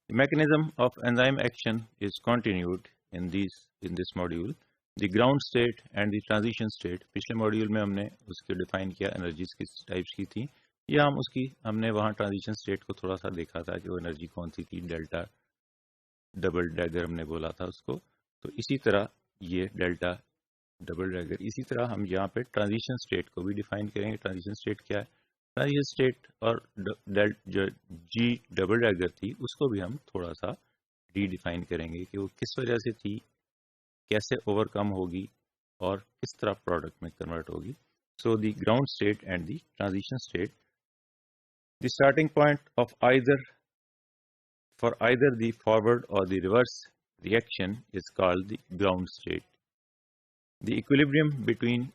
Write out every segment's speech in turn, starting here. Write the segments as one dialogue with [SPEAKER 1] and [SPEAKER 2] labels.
[SPEAKER 1] The mechanism of enzyme action is continued in this module. The ground state and the transition state, पिछले module में हमने उसको define किया, energies किस types की थी, या हमने वहाँ ट्रांजिशन स्टेट को थोड़ा सा देखा था कि वो एनर्जी कौन सी थी, डेल्टा डबल डैगर हमने बोला था उसको। तो इसी तरह ये डेल्टा डबल डैगर, इसी तरह हम यहाँ पे ट्रांजिशन स्टेट को भी डिफाइन करेंगे। ट्रांजिशन स्टेट क्या है, ट्रांजिशन स्टेट और जो जी डबल डैगर थी उसको भी हम थोड़ा सा रीडिफाइन करेंगे कि वो किस वजह से थी, कैसे ओवरकम होगी और किस तरह प्रोडक्ट में कन्वर्ट होगी। So the ground state and the transition state, the starting point of either for either the forward or the reverse reaction is called the ground state. The equilibrium between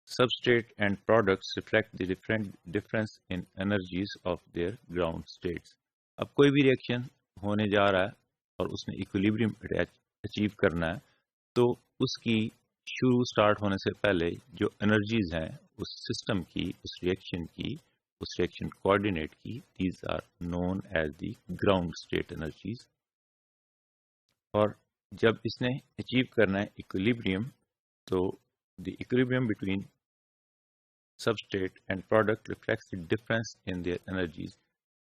[SPEAKER 1] substrate and products reflect the difference in energies of their ground states. अब कोई भी reaction होने जा रहा है और उसने equilibrium achieve करना है, तो उसकी शुरू स्टार्ट होने से पहले जो एनर्जीज हैं उस सिस्टम की, उस रिएक्शन कोऑर्डिनेट की, these are known as the ground state energies. और जब इसने अचीव करना है इक्विलिब्रियम, तो the equilibrium between substrate and product reflects the difference in their energies,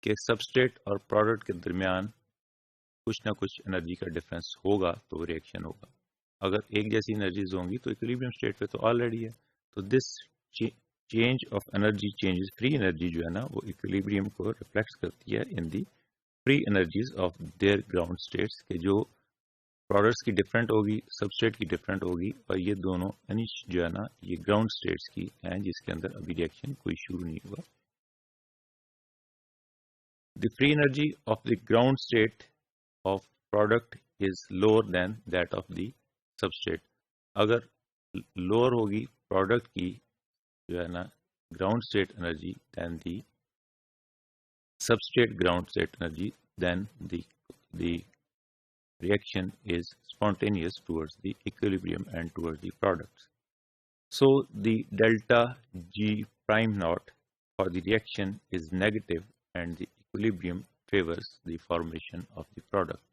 [SPEAKER 1] के सबस्ट्रेट और प्रोडक्ट के दरमियान कुछ ना कुछ एनर्जी का डिफरेंस होगा तो वो रिएक्शन होगा। अगर एक जैसी एनर्जीज होंगी तो इक्विलिब्रियम स्टेट पे तो ऑलरेडी है। तो this change of energy changes free energy जो है ना, वो इक्विलिब्रियम को रिफ्लेक्ट करती है in the free energies of their ground states, के जो प्रोडक्ट्स की डिफरेंट होगी, सबस्ट्रेट की डिफरेंट होगी, और ये दोनों यानी जो है ना ये ग्राउंड स्टेट्स की हैं जिसके अंदर अभी रिएक्शन कोई शुरू नहीं हुआ। The free energy of the ground state of product is lower than that of the substrate. अगर लोअर होगी प्रोडक्ट की जो है ना ground state energy then the substrate ground state energy, then the reaction is spontaneous towards the equilibrium and towards the products. So the delta G prime naught for the reaction is negative and the equilibrium favors the formation of the product.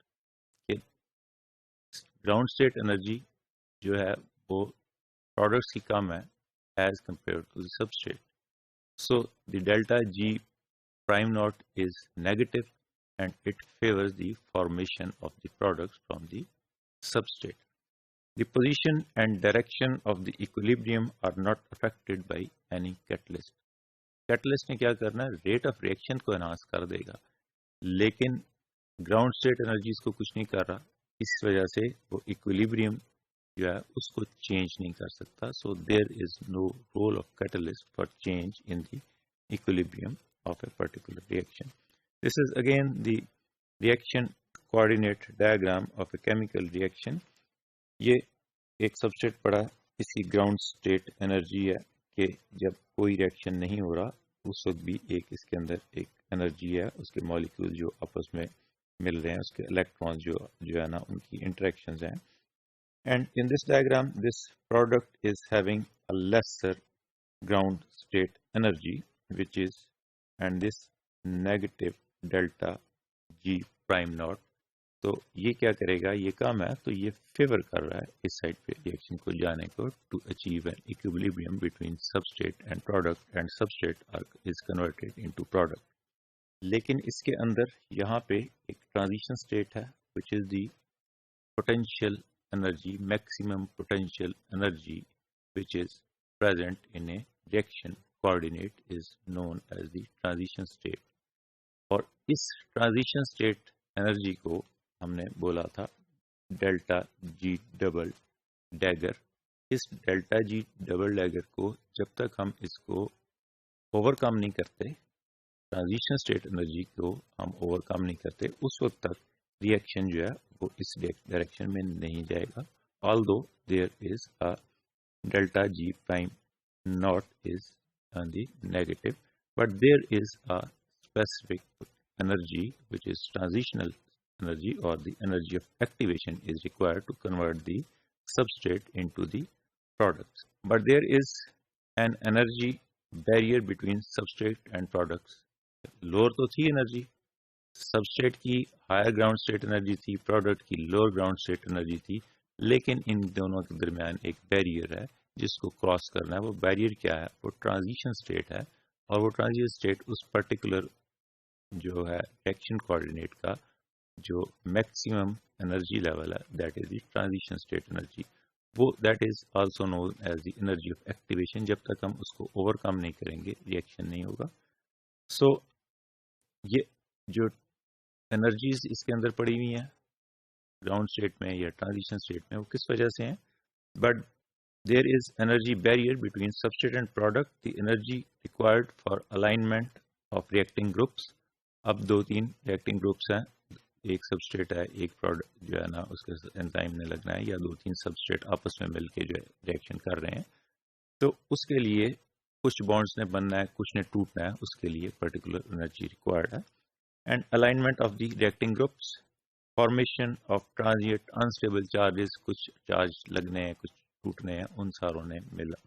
[SPEAKER 1] Okay. Ground state energy जो है वो products की कम है as compared to the substrate. So the delta G prime naught is negative and it favors the formation of the products from the substrate. The position and direction of the equilibrium are not affected by any catalyst. Catalyst ने क्या करना है, rate of reaction को enhance कर देगा, लेकिन ground state energies को कुछ नहीं कर रहा, इस वजह से वो इक्विलिब्रियम जो है उसको चेंज नहीं कर सकता। So there is no role of catalyst for change in the equilibrium of a particular reaction. This is again the reaction coordinate diagram of a chemical reaction. ये एक सबस्ट्रेट पड़ा, इसकी ग्राउंड स्टेट एनर्जी है कि जब कोई reaction नहीं हो रहा उस वक्त भी एक इसके अंदर एक एनर्जी है, उसके मॉलिक्यूल जो आपस में मिल रहे हैं, उसके इलेक्ट्रॉन जो है ना उनकी इंटरेक्शंस हैं। And in this diagram this product is having a lesser ground state energy which is and this negative delta G prime naught। तो ये क्या करेगा, ये कम है तो ये फेवर कर रहा है इस साइड पे रिएक्शन को जाने को, to achieve an equilibrium between substrate and product, and substrate is converted into product. लेकिन इसके अंदर यहाँ पे एक ट्रांजिशन स्टेट है which is the potential energy, maximum potential energy which is present in a reaction coordinate is known as the transition state। और इस transition state energy को हमने बोला था डेल्टा जी डबल डैगर। इस डेल्टा जी डबल डैगर को जब तक हम इसको ओवरकम नहीं करते, ट्रांजिशन स्टेट एनर्जी को हम ओवरकम नहीं करते, उस वक्त तक रिएक्शन जो है वो इस डायरेक्शन में नहीं जाएगा। Although there is a delta G prime not is on the negative, but there is a specific energy which is transitional energy, or the energy of activation is required to convert the substrate into the products. But there is an energy barrier between substrate and products। lower तो थी energy, substrate की higher ground state energy थी, product की lower ground state energy थी, लेकिन इन दोनों के दरमियान एक बैरियर है जिसको क्रॉस करना है। वो बैरियर क्या है? वो ट्रांजिशन स्टेट है, और वो ट्रांजिशन स्टेट उस पर्टिकुलर जो है रिएक्शन कोऑर्डिनेट का जो मैक्सिमम एनर्जी लेवल है, that is the transition state energy. वो that is also known as the energy of activation. जब तक हम उसको ओवरकम नहीं करेंगे रिएक्शन नहीं होगा। सो ये जो एनर्जीज इसके अंदर पड़ी हुई हैं ग्राउंड स्टेट में या ट्रांजिशन स्टेट में, वो किस वजह से हैं? But there is energy barrier between substrate and product, the energy required for alignment of reacting groups. अब दो तीन रिएक्टिंग ग्रुप्स हैं, एक सबस्ट्रेट है, एक प्रोडक्ट जो है ना उसके एंजाइम में लगना है, या दो तीन सबस्ट्रेट आपस में मिलके जो है रिएक्शन कर रहे हैं, तो उसके लिए कुछ बॉन्ड्स ने बनना है, कुछ ने टूटना है, उसके लिए पर्टिकुलर एनर्जी रिक्वायर्ड है। And alignment of the reacting groups, formation of transient unstable charges, कुछ चार्ज लगने हैं, कुछ टूटने हैं, उन सारों ने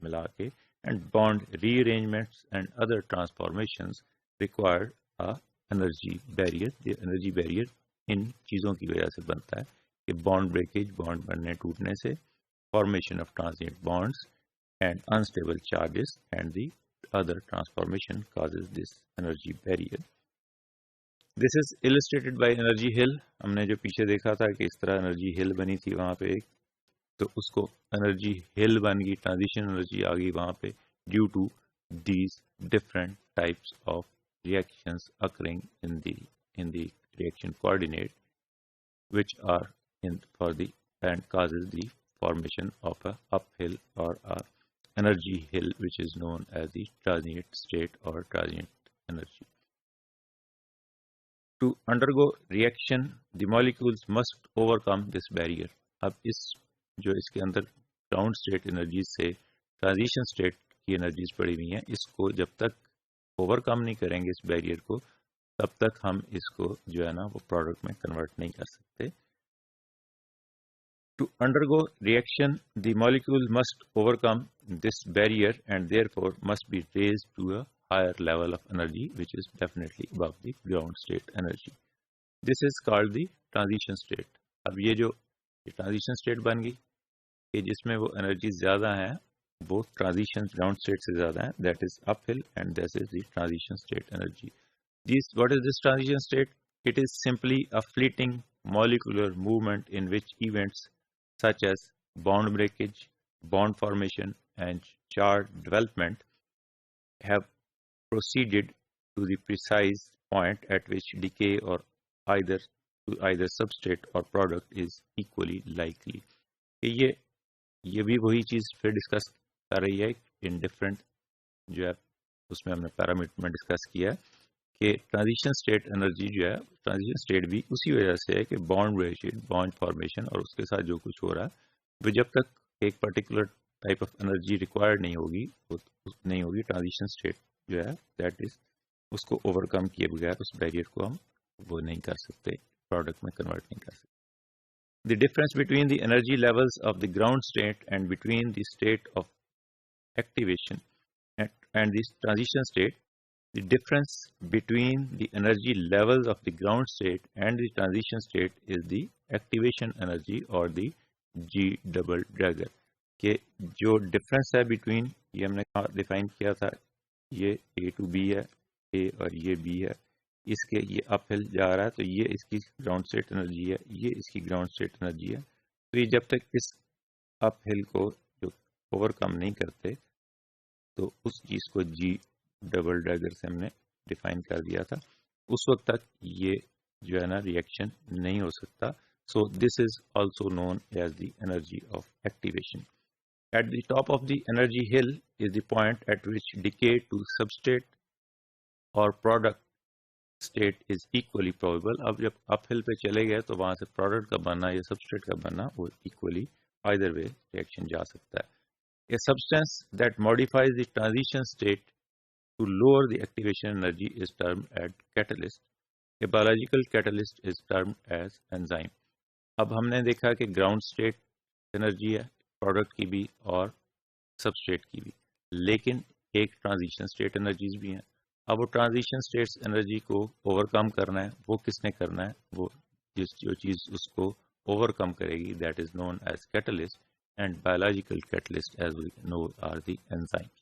[SPEAKER 1] मिला के, and bond rearrangements and other transformations required a energy barrier. ये एनर्जी बैरियर इन चीज़ों की वजह से बनता है कि बॉन्ड ब्रेकेज, बॉन्ड बनने टूटने से, formation of transient bonds and unstable charges and the other transformation causes this energy barrier. This is illustrated by energy hill. हमने जो पीछे देखा था कि इस तरह एनर्जी हिल बनी थी वहां पे एक, तो उसको एनर्जी हिल बन गई, ट्रांजिशन एनर्जी आ गई वहां पे, due to these different types of reactions occurring in the reaction coordinate which are in for the and causes the formation of a uphill or a energy hill, which is known as the transient state or transient energy. To undergo reaction, the molecules must overcome this barrier. अब इस जो इसके अंदर ground state energy से transition state की energies पड़ी हुई हैं, इसको जब तक ओवरकम नहीं करेंगे इस बैरियर को, तब तक हम इसको जो है ना वो प्रोडक्ट में कन्वर्ट नहीं कर सकते। To undergo reaction, the molecule must overcome this barrier and therefore must be raised to a higher level of energy, which is definitely above the ground state energy. This is called the transition state. अब ये जो transition state बन गई कि जिसमें वो energy ज्यादा है, वो ट्रांजिशन ग्राउंड स्टेट से ज्यादा है, that is uphill, and this is the transition state energy. What is this transition state? It is simply a fleeting molecular movement in which events such as bond breakage, bond formation, and charge development have proceeded to the precise point at which decay or either substrate or product is equally likely. ये भी वही चीज फिर discuss कर रही है in different जो है उसमें हमने पैरामीटर में डिस्कस किया कि ट्रांजिशन स्टेट एनर्जी जो है, ट्रांजिशन स्टेट भी उसी वजह से है कि बॉन्ड ब्रेकेज, बॉन्ड फॉर्मेशन और उसके साथ जो कुछ हो रहा है, वो जब तक एक particular type of energy required नहीं होगी, वो नहीं होगी, ट्रांजिशन स्टेट जो है दैट इज उसको ओवरकम किए बगैर उस बैरियर को हम वो नहीं कर सकते, प्रोडक्ट में कन्वर्ट नहीं कर सकते। The difference between the energy levels of the ground state and between the state of activation and the transition state, the difference between the energy levels of the ground state and the transition state is the activation energy or the G double dagger. के जो difference है between, ये हमने define किया था, ये A to B है, A और ये B है, इसके ये अपहिल जा रहा है, तो ये इसकी ग्राउंड स्टेट एनर्जी है, ये इसकी ग्राउंड स्टेट एनर्जी है। तो ये जब तक इस अपहिल को जो ओवरकम नहीं करते, तो उस चीज को G डबल डैगर से हमने डिफाइन कर दिया था, उस वक्त तक ये जो है ना रिएक्शन नहीं हो सकता। So this is also known as the energy of activation. At the top of the energy hill is the point at which decay to substrate और product state is equally probable. अब जब uphill पे चले गए तो वहां से product का बनना या सबस्ट्रेट का बनना वो इक्वली आइदर वे रिएक्शन जा सकता है। A substance that modifies the transition state to lower the activation energy is termed as catalyst. A biological catalyst is termed as enzyme. अब हमने देखा कि ग्राउंड स्टेट एनर्जी है प्रोडक्ट की भी और सबस्ट्रेट की भी, लेकिन एक ट्रांजिशन स्टेट एनर्जीज भी हैं, अब वो ट्रांजिशन स्टेट्स एनर्जी को ओवरकम करना है, वो किसने करना है? वो जो चीज़ उसको ओवरकम करेगी, that is known as catalyst, and biological catalyst as we know are the enzymes.